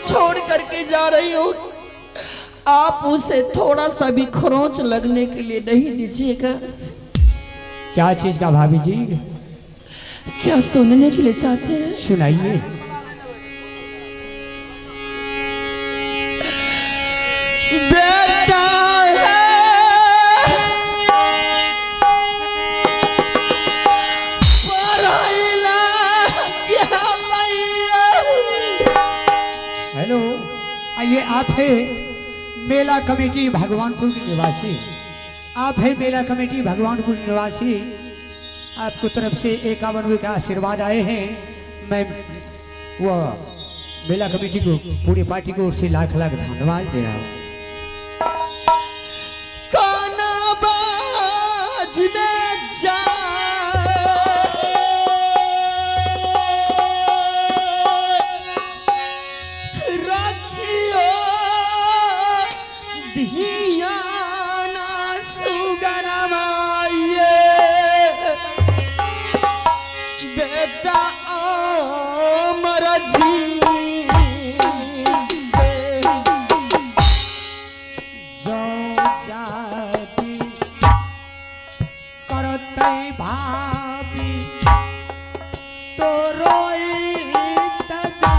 छोड़ करके जा रही हूँ, आप उसे थोड़ा सा भी खरोंच लगने के लिए नहीं दीजिएगा। क्या चीज का भाभी जी? क्या सुनने के लिए चाहते हैं? सुनाइए। बेटा हेलो, ये आप है मेला कमेटी भगवानपुर के निवासी? आप है मेला कमेटी भगवानपुर निवासी? आपको तरफ से 51 का आशीर्वाद आए हैं। मैं वो मेला कमेटी को, पूरी पार्टी को उससे लाख लाख धन्यवाद दे रहा हूँ। गाना बाजने जा रखियो धियाना सुगनमाये बेटा अमर जी भाभी तो रोई तजा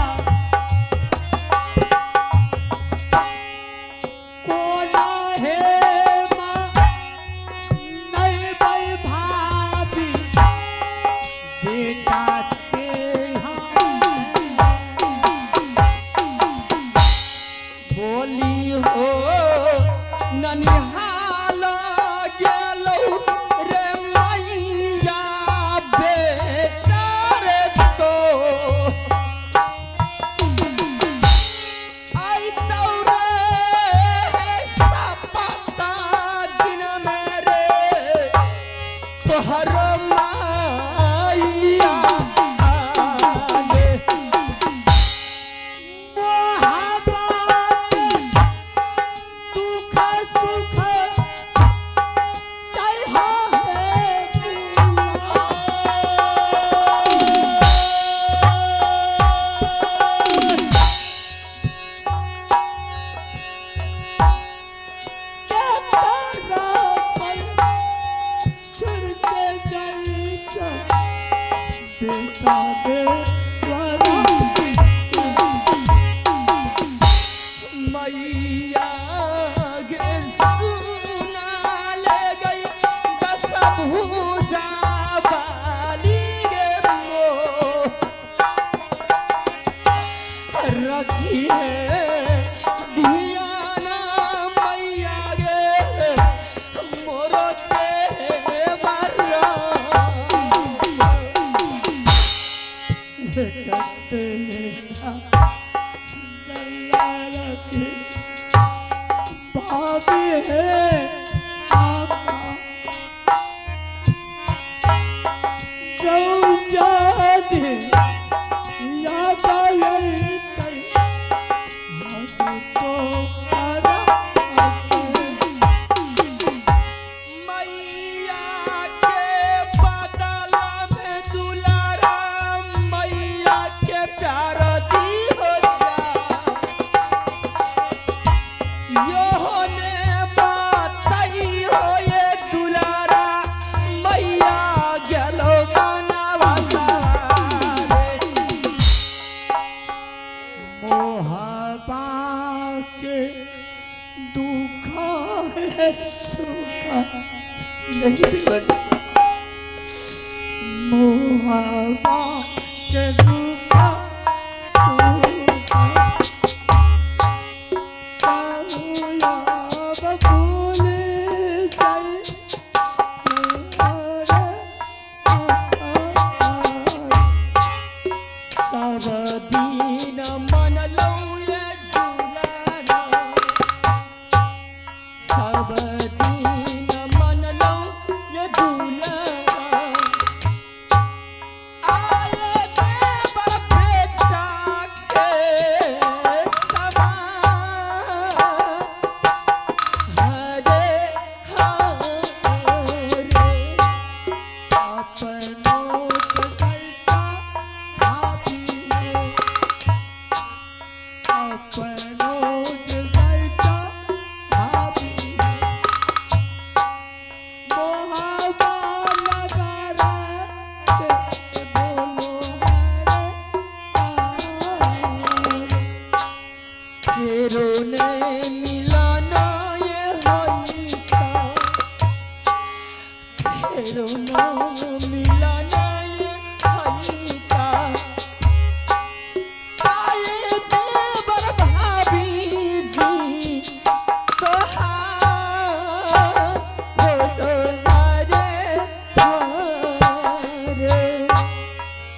कोना है माँ नहीं भाई भाभी बेटा के बोली हो ननिहाल गेलो रे मैया बेटा रे तो आई तौरे सपता दिन मेरे तोहर माइया आले मैया गे सुना ले गई बस भूजा बाली गे मो रखी है धियाना मैया गे मोरो ते बरा भाभी है आपका जो जादे याद आई तो मैया के बदला में दुलारा मैया के प्यार दी हो जा यो ने बताई हो ये दुलारा मैया गेलो गाना सवारे मोहबा के दुख है सुख नहीं बिगड़ मोहबा के दुख सब दिन मन लो ये दुलारा सब दिन मन लो ये दुलारा आए देवर अपनों जैसा भाभी मोहब्बा लगा रे बोलो फेरो ने मिलाना ये होई था, फेरो ना मिलाना ये होई था। आए देवर भाभी जी तोहार फोटो मारे थारे।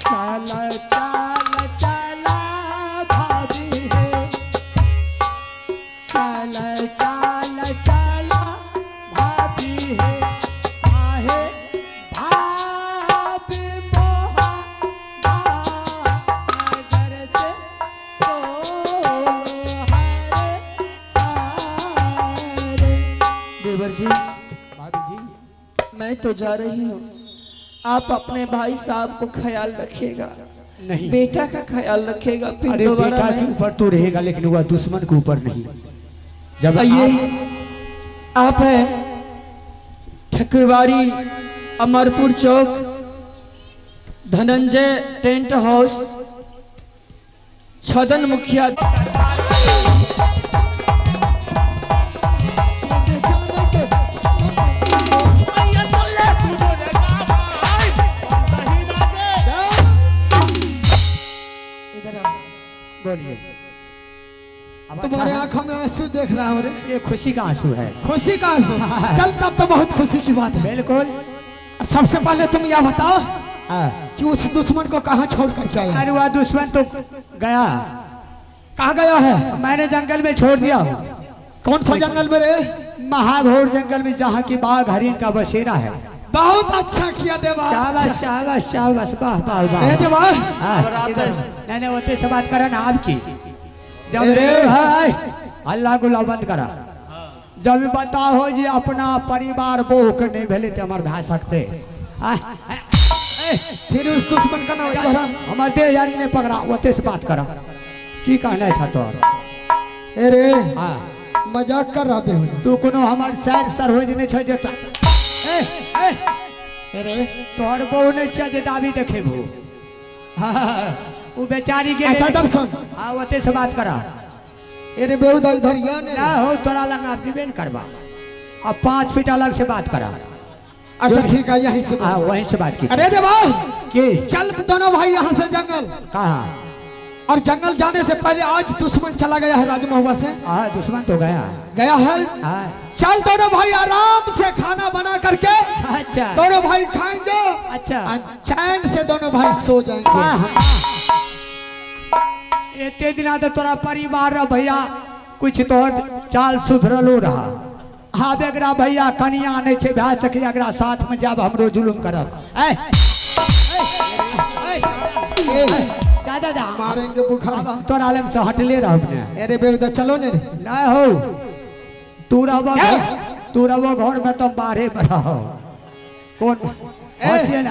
चला चला चला भाभी है चला चला चला भाभी है आहे भाभी मोहा नगर से बोलो हारे हारे। देवर जी भाभी जी मैं तो जा रही हूँ, आप अपने भाई साहब को ख्याल रखिएगा, नहीं बेटा का ख्याल रखिएगा। फिर अरे दोबारा बेटा के मैं ऊपर तो रहेगा लेकिन वह दुश्मन के ऊपर नहीं। जब आइए, आप है ठकुरवाड़ी अमरपुर चौक धनंजय टेंट हाउस छदन मुखिया। बोलिए अब तुम्हारे अच्छा है? आंखों में आंसू देख रहा हूँ रे। ये खुशी का आंसू है। खुशी का आंसू। चल तब तो बहुत खुशी की बात है। बिल्कुल। सबसे पहले तुम यह बताओ हाँ। कि उस दुश्मन को कहाँ छोड़ करके आया? अरे वह दुश्मन तो गया, कहाँ गया है? मैंने जंगल में छोड़ दिया। कौन सा जंगल में रे? महाघोर जंगल में जहाँ की बाघ हरिन का बसेरा है। बहुत अच्छा किया देवा। शाबाश शाबाश शाबाश वाह वाह वाह। ए देवा, हाँ, इधर नहीं होते से बात करा ना आपकी। जब अरे भाई अल्लाह को बंद करा। जब बताओ जी अपना परिवार बोह के नहीं भेले तो हमारे भा सकते। फिर उस दुश्मन का नाम इधर। हमारे देह यारी ने पकड़ा होते से बात करा। की कहना है तो ए रे, हाँ मजाक कर रहा बेहुदा। तू कोनो हमार सर सरोज नहीं छ जेता। रे तोहर बहू नहीं छ जे दाबी देखेबू। हाँ वो बेचारी के अच्छा दर्शन। हाँ होते से बात करा। ए रे बेहुदा इधर या ने। ना हो तोरा लंग आप जीवे न करबा। अब 5 फीट अलग से बात करा। अच्छा ठीक है, यहीं से। हाँ वहीं से बात की। अरे देवा, की चल दोनों भाई यहाँ से जंगल। कहाँ? और जंगल जाने से पहले आज दुश्मन चला गया है राजमहुआ से। हाँ दुश्मन तो गया। गया है। हाँ चल दोनों भाई आराम से खाना बना करके अच्छा दोनों भाई खाएंगे। अच्छा और चैन से दोनों भाई सो जाएंगे। इतने दिन तो तोरा परिवार रहा भैया कुछ तो चाल सुधरलो रहा। हाँ बेगरा भैया कनिया नहीं छे भा सके अगरा साथ में जब हमरो जुलुम करत। दादा दा मारेंगे बुखार। अब हम तोरा लंग से हटले रहब ने। अरे बेहुदा चलो ने रे। ना हो तू रहो घर में तो बाहरे में रहो। कौन हंसियन?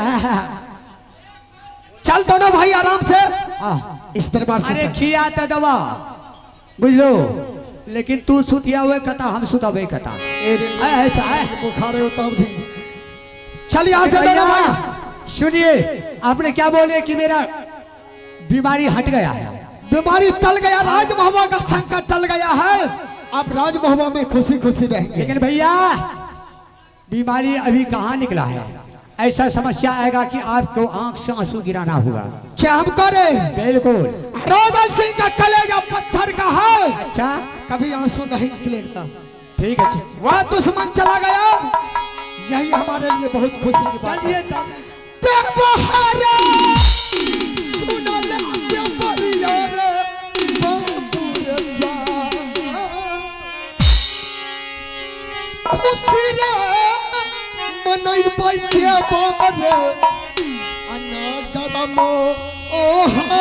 चल दोनों भाई आराम से हाँ इस दरबार से अरे चल। खिया तो दवा बुझलो लेकिन तू सुतिया हुए कथा हम सुतावे कथा। ऐसा है बुखार है उतार देंगे। चल यहाँ से दोनों भाई। सुनिए आपने क्या बोले कि मेरा बीमारी हट गया है। बीमारी टल गया, राजमहुआ का संकट टल गया है। आप राजमहुआ में खुशी खुशी रहेंगे। लेकिन भैया बीमारी अभी कहाँ निकला है। ऐसा समस्या आएगा कि आपको आंख से आंसू गिराना होगा। क्या हम करे? बिल्कुल। रोदन सिंह का कलेजा पत्थर का है। अच्छा कभी आंसू नहीं निकलेगा। ठीक है वह दुश्मन चला गया, यही हमारे लिए बहुत खुशी की बात है। चलिए तब देवहारा सुना ले देवरिया रे बाबूर जान। खुशी रे मनई बैठे बारे अना कदमो ओ हा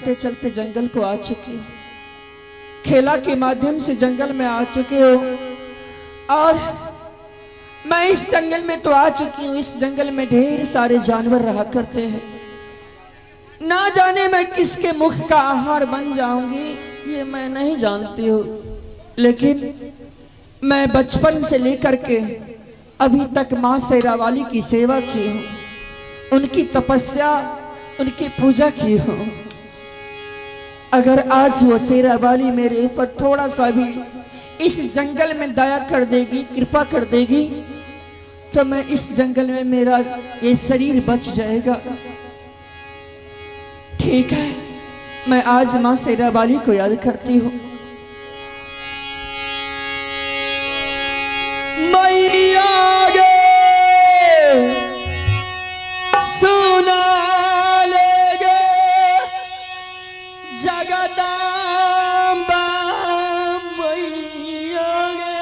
चलते चलते जंगल को आ चुके हो, खेला के माध्यम से जंगल में आ चुके हो। और मैं इस जंगल में तो आ चुकी हूँ, इस जंगल में ढेर सारे जानवर रहा करते हैं। ना जाने मैं किसके मुख का आहार बन जाऊंगी, ये मैं नहीं जानती हूँ। लेकिन मैं बचपन से लेकर के अभी तक माँ शेरावाली की सेवा की हूँ, उनकी तपस्या, उनकी पूजा की हूँ। अगर आज वो शेरावाली मेरे ऊपर थोड़ा सा भी इस जंगल में दया कर देगी, कृपा कर देगी, तो मैं इस जंगल में मेरा ये शरीर बच जाएगा। ठीक है, मैं आज माँ शेरावाली को याद करती हूँ। मैया गे सुना लेगे जगदम्बा, मैया गे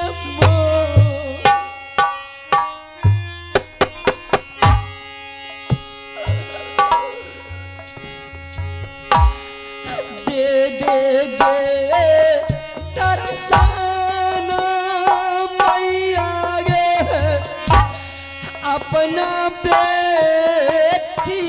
दे दे गे तरसाना, मैया गे अपना बेटी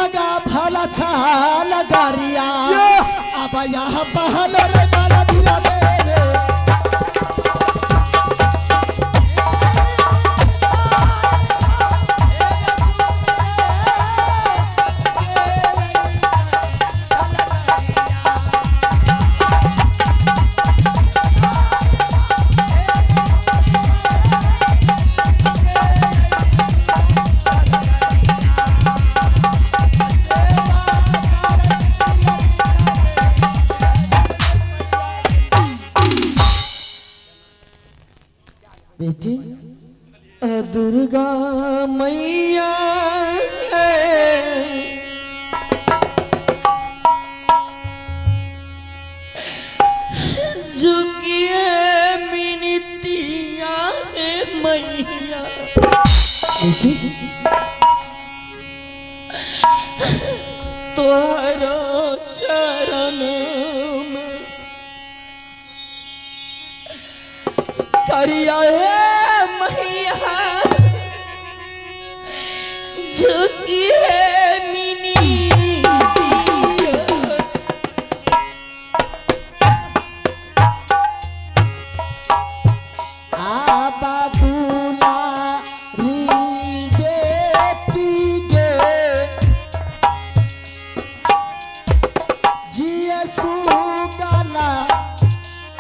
लगा भला छाल गरिया अब यहाँ पहल रे बाला दिया रे बेटी दुर्गा मैया झुकिए मिनतिया है मैया बेटी तोहरो शरण में करिया है मैया झुकिए मिनी बाबूला री बेटी गे जिए सुगला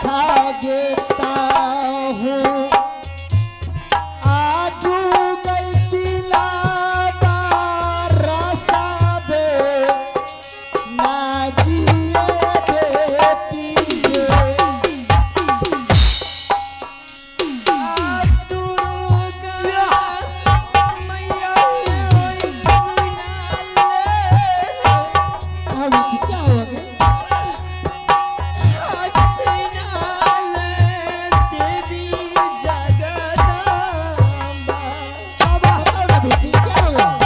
खागेता हूँ आजू गई दिला रसाबे ना जिए बेटी गे क्या हुआ बेटी क्या हुआ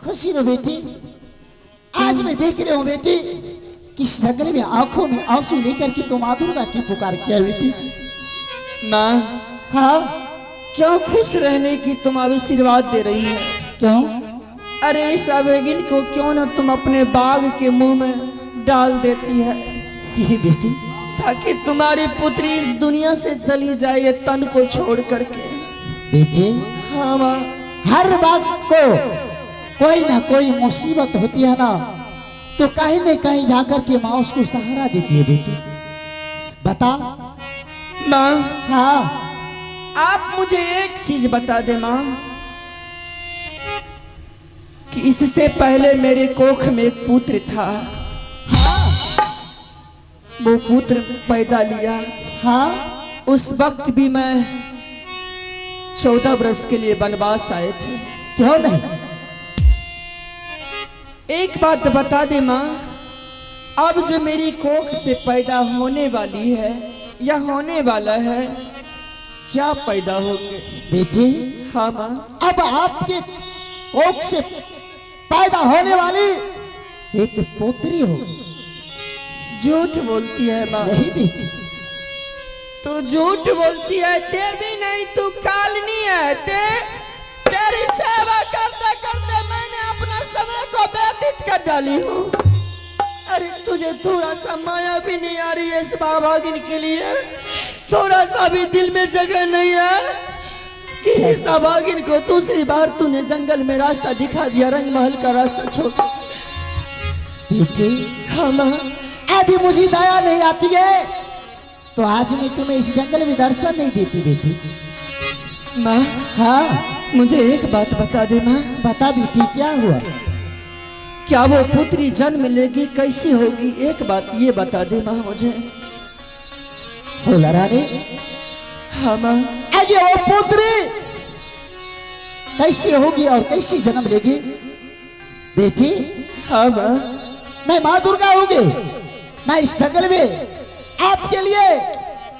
खुशी रो बेटी आज मैं देख रही हूँ बेटी कि सगले में आंखों में आंसू लेकर के तुम माँ दुर्गा की पुकार किया बेटी माँ हाँ क्यों खुश रहने की तुम आशीर्वाद दे रही है क्यों अरे इस अवेगिन को क्यों ना तुम अपने बाग के मुंह में डाल देती है ये बेटी ताकि तुम्हारी पुत्री इस दुनिया से चली जाए ये तन को छोड़ करके बेटे हाँ माँ हर वक्त को कोई ना कोई मुसीबत होती है ना तो कहीं न कहीं जाकर के माँ उसको सहारा देती है बेटी बता माँ हाँ आप मुझे एक चीज बता दे माँ कि इससे पहले मेरे कोख में एक पुत्र था वो पुत्र पैदा लिया हाँ उस वक्त भी मैं 14 वर्ष के लिए वनवास आए थे। क्यों नहीं? एक बात बता दे माँ, अब जो मेरी कोख से पैदा होने वाली है या होने वाला है, क्या पैदा होंगे? बेटी, हाँ माँ। अब आपके कोख से पैदा होने वाली एक पुत्री होगी। झूठ बोलती है माँ। नहीं बेटी, तू झूठ बोलती है। देवी नहीं, तू कालनी है। तेरी सेवा करते करते मैंने अपना समय को व्यतीत कर डाली हूँ। अरे तुझे थोड़ा सा माया भी नहीं आ रही है इस भागिन के लिए? थोड़ा सा भी दिल में जगह नहीं है कि इस भागिन को दूसरी बार तूने जंगल में रास्ता दिखा दिया, रंग महल का रास्ता छोड़। बेटी, हाँ माँ। यदि मुझे दया नहीं आती है तो आज मैं तुम्हें इस जंगल में दर्शन नहीं देती बेटी। माँ, हाँ, मुझे एक बात बता दे माँ। बता बेटी, क्या हुआ? क्या वो पुत्री जन्म लेगी? कैसी होगी? एक बात ये बता दे माँ मुझे। होला रानी, हाँ माँ। आगे वो पुत्री कैसी होगी और कैसी जन्म लेगी? बेटी, हाँ माँ। मैं माँ दुर्गा होगी। मैं इस जंगल में आपके लिए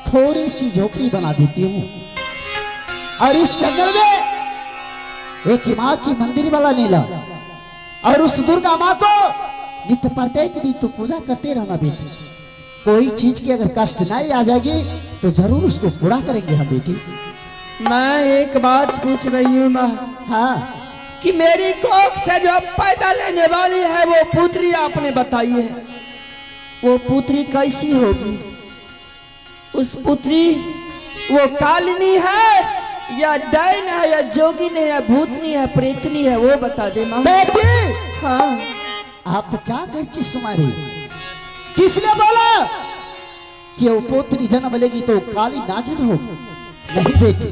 थोड़ी सी झोपड़ी बना देती हूँ और इस जंगल में एक माँ की मंदिर वाला नीला और उस दुर्गा माँ को नित्य प्रत्येक दिन तो पूजा करते रहना बेटी। कोई चीज की अगर कष्ट नहीं आ जाएगी तो जरूर उसको पूरा करेंगे हम बेटी। मैं एक बात पूछ रही हूँ माँ, हाँ, कि मेरी कोख से जो पैदा लेने वाली है वो पुत्री आपने बताई है, वो पुत्री कैसी होगी? उस पुत्री वो कालिनी है या डायन है या जोगिनी है या भूतनी है प्रेतनी है, वो बता दे माँ। बेटी, हाँ। आप क्या करके सुना रही? किसने बोला कि वो पुत्री जन्म लेगी तो काली नागिन होगी? नहीं बेटी,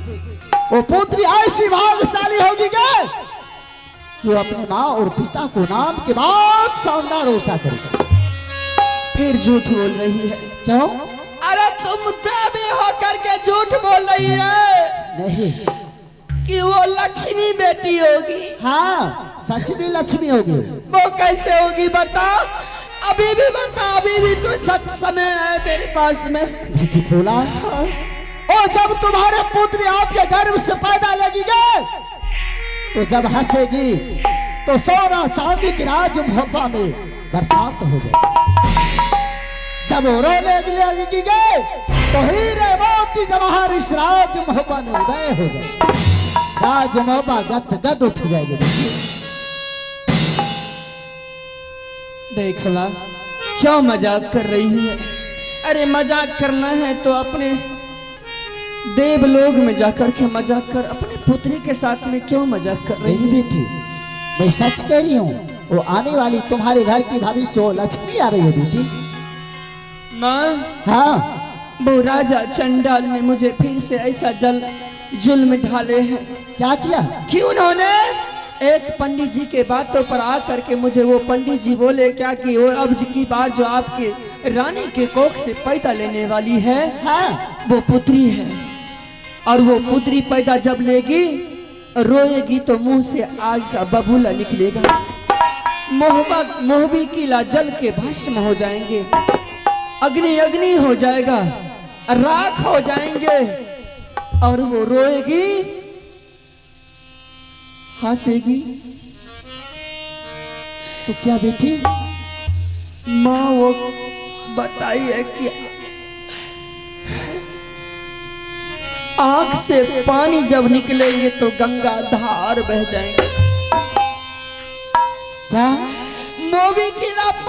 वो पुत्री ऐसी भाग्यशाली होगी कि वो अपने माँ और पिता को नाम के बाद शानदार ऊंचा करेगा। फिर झूठ बोल रही है। क्यों? अरे तुम देवी होकर के झूठ बोल रही है नहीं, कि वो लक्ष्मी बेटी होगी। हाँ, सच में लक्ष्मी होगी। वो कैसे होगी बता? अभी भी बता, अभी भी तो सच समय है मेरे पास में। बेटी फूला, और जब तुम्हारे पुत्री आपके गर्भ से पैदा लेगी तो जब हंसेगी तो सोना चांदी की राज मोहब्बा में बरसात हो गई। जब वो रोने लगेगी तो हीरे मोती जवाहर इस राज मोहब्बा में उदय हो जाए। राज मोहब्बा गद गद उठ जाएगी। देखला क्यों मजाक कर रही है? अरे मजाक करना है तो अपने देवलोक में जाकर के मजाक कर, अपने पुत्री के साथ में क्यों मजाक कर रही नहीं है? बेटी, मैं सच कह रही हूँ। वो आने वाली तुम्हारे घर की भविष्य वो लक्ष्मी आ रही है बेटी। माँ, हाँ, वो राजा चंडाल ने मुझे फिर से ऐसा जुल्म ढाले हैं। क्या किया? कि उन्होंने एक पंडित जी के बातों पर आकर के मुझे, वो पंडित जी बोले क्या कि वो अब की बार जो आपके रानी के कोख से पैदा लेने वाली है, हाँ, वो पुत्री है और वो पुत्री पैदा जब लेगी रोएगी तो मुंह से आग का बबूला निकलेगा। मोहबी किला जल के भस्म हो जाएंगे, अग्नि अग्नि हो जाएगा, राख हो जाएंगे और वो रोएगी, हंसेगी। तो क्या बेटी? माँ वो बताई है कि आंख से पानी जब निकलेंगे तो गंगा धार बह जाएंगे। क्या? मोहबी किला